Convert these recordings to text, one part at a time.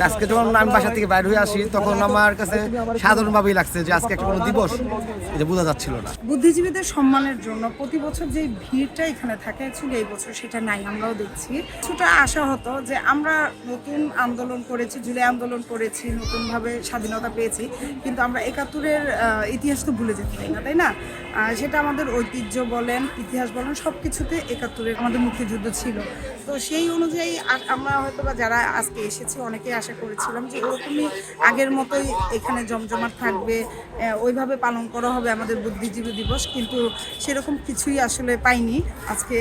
আজকে যখন আমি বাসা থেকে বাইরে হয়ে আসি তখন আমার কাছে সাধারণভাবেই লাগছে যে আজকে একটা কোনো দিবস এটা বোঝা যাচ্ছিল না। বুদ্ধিজীবীদের সম্মানের জন্য প্রতি বছর যে ভিড়টা এখানে থাকে অ্যাকচুয়ালি এই বছর সেটা নাই, আমরাও দেখছি। কিছুটা আশা হতো যে আমরা নতুন আন্দোলন করেছি, জুলাই আন্দোলন করেছি, নতুনভাবে স্বাধীনতা পেয়েছি, কিন্তু আমরা ৭১-এর ইতিহাস তো ভুলে যেতে পারি না, তাই না? সেটা আমাদের ঐতিহ্য বলেন, ইতিহাস বলেন, সব কিছুতে ৭১-এর আমাদের মুক্তিযুদ্ধ ছিল। তো সেই অনুযায়ী আমরা হয়তো বা যারা আজকে এসেছি অনেকেই আশা করেছিলাম যে ওরকমই আগের মতোই এখানে জমজমাট থাকবে, ওইভাবে পালন করা হবে আমাদের বুদ্ধিজীবী দিবস, কিন্তু সেরকম কিছুই আসলে পাইনি। আজকে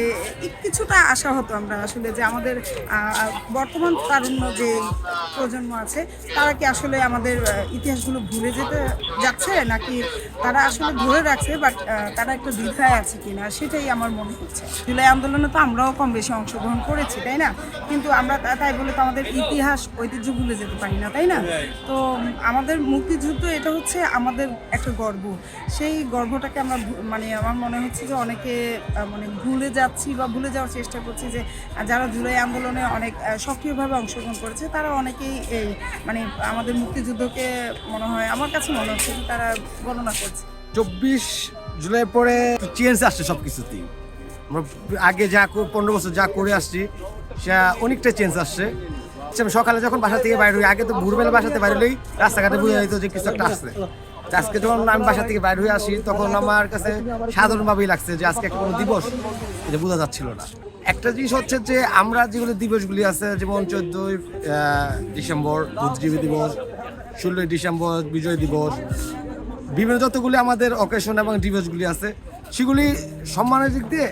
কিছুটা আশা হতো আমরা আসলে যে আমাদের বর্তমান তারুণ্য যে প্রজন্ম আছে তারা কি আসলে আমাদের ইতিহাসগুলো ভুলে যেতে যাচ্ছে নাকি তারা আসলে ধরে রাখছে, বাট তারা একটা দ্বিধায় আছে কিনা সেটাই আমার মনে হচ্ছে। জুলাই আন্দোলনে তো আমরাও কম বেশি অংশগ্রহণ করেছি, তাই না? কিন্তু আমরা তাই বলে তো আমাদের ইতিহাস ঐতিহ্য ভুলে যেতে পারি না, তাই না? তো আমাদের মুক্তিযুদ্ধ এটা হচ্ছে আমাদের একটা গর্ব, সেই গর্বটাকে আমরা মানে আমার মনে হচ্ছে যে অনেকে মানে ভুলে যাচ্ছি বা ভুলে যাওয়ার চেষ্টা করছি, যে যারা জুলাই আন্দোলনে অনেক সক্রিয়ভাবে অংশগ্রহণ করেছে তারা অনেকেই এই মানে আমাদের মুক্তিযুদ্ধকে মনে হয়, আমার কাছে মনে হচ্ছে যে তারা গণনা করছে। ২৪ জুলাই পরে চেঞ্জ আসছে সব কিছুতেই। আমরা আগে যা ১৫ বছর যা করে আসছি সেটা অনেকটা চেঞ্জ আসছে। আমি সকালে যখন বাসা থেকে বাইরে হই, আগে তো ভোরবেলা বাসাতে বাইরে হলেই রাস্তাঘাটে বোঝা যেত যে কিছু একটা আসছে। আজকে যখন আমি বাসা থেকে বাইরে হয়ে আসি তখন আমার কাছে সাধারণভাবেই লাগছে যে আজকে একটা কোনো দিবস এটা বোঝা যাচ্ছিল না। একটা জিনিস হচ্ছে যে আমরা যেগুলো দিবসগুলি আছে, যেমন 14ই ডিসেম্বর বুদ্ধিজীবী দিবস, 16ই ডিসেম্বর বিজয় দিবস, বিভিন্ন যতগুলি আমাদের অকেশন এবং দিবসগুলি আছে সেগুলি সম্মানের দিক দিয়ে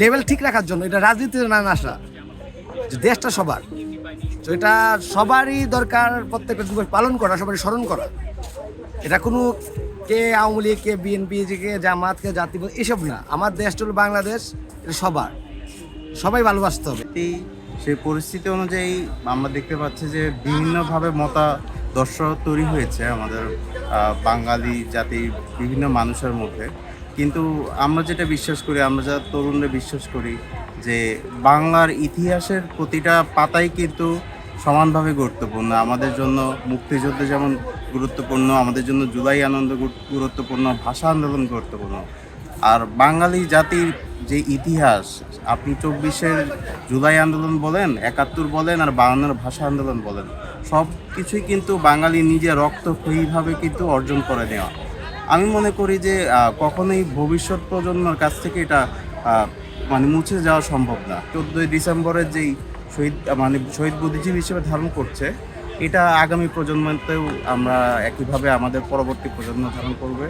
লেভেল ঠিক রাখার জন্য, এটা রাজনীতিতে না আসা, যে দেশটা সবার, তো এটা সবারই দরকার প্রত্যেকটা দিবস পালন করা, সবারই স্মরণ করা। এটা কোনো কে আওয়ামী লীগ, কে বিএনপি, কে জামাত, কে জাতি এসব না। আমার দেশটা হলো বাংলাদেশ, এটা সবার, সবাই ভালোবাসতে হবে। সেই পরিস্থিতি অনুযায়ী আমরা দেখতে পাচ্ছি যে বিভিন্নভাবে মতাদর্শ তৈরি হয়েছে আমাদের বাঙালি জাতির বিভিন্ন মানুষের মধ্যে। কিন্তু আমরা যেটা বিশ্বাস করি, আমরা যারা তরুণরা বিশ্বাস করি যে বাংলার ইতিহাসের প্রতিটা পাতাই কিন্তু সমানভাবে গুরুত্বপূর্ণ। আমাদের জন্য মুক্তিযুদ্ধ যেমন গুরুত্বপূর্ণ, আমাদের জন্য জুলাই আনন্দ গুরুত্বপূর্ণ, ভাষা আন্দোলন গুরুত্বপূর্ণ। আর বাঙালি জাতির যে ইতিহাস, আপনি 24-এর জুলাই আন্দোলন বলেন, ৭১ বলেন, আর 52-এর ভাষা আন্দোলন বলেন, সব কিছুই কিন্তু বাঙালি নিজে রক্তক্ষয়ীভাবে কিন্তু অর্জন করে নেওয়া। আমি মনে করি যে কখনোই ভবিষ্যৎ প্রজন্মের কাছ থেকে এটা মানে মুছে যাওয়া সম্ভব না। 14ই ডিসেম্বরের যেই শহীদ বুদ্ধিজীবী হিসেবে ধারণ করছে, এটা আগামী প্রজন্মতেও আমরা একইভাবে আমাদের পরবর্তী প্রজন্ম ধারণ করবে।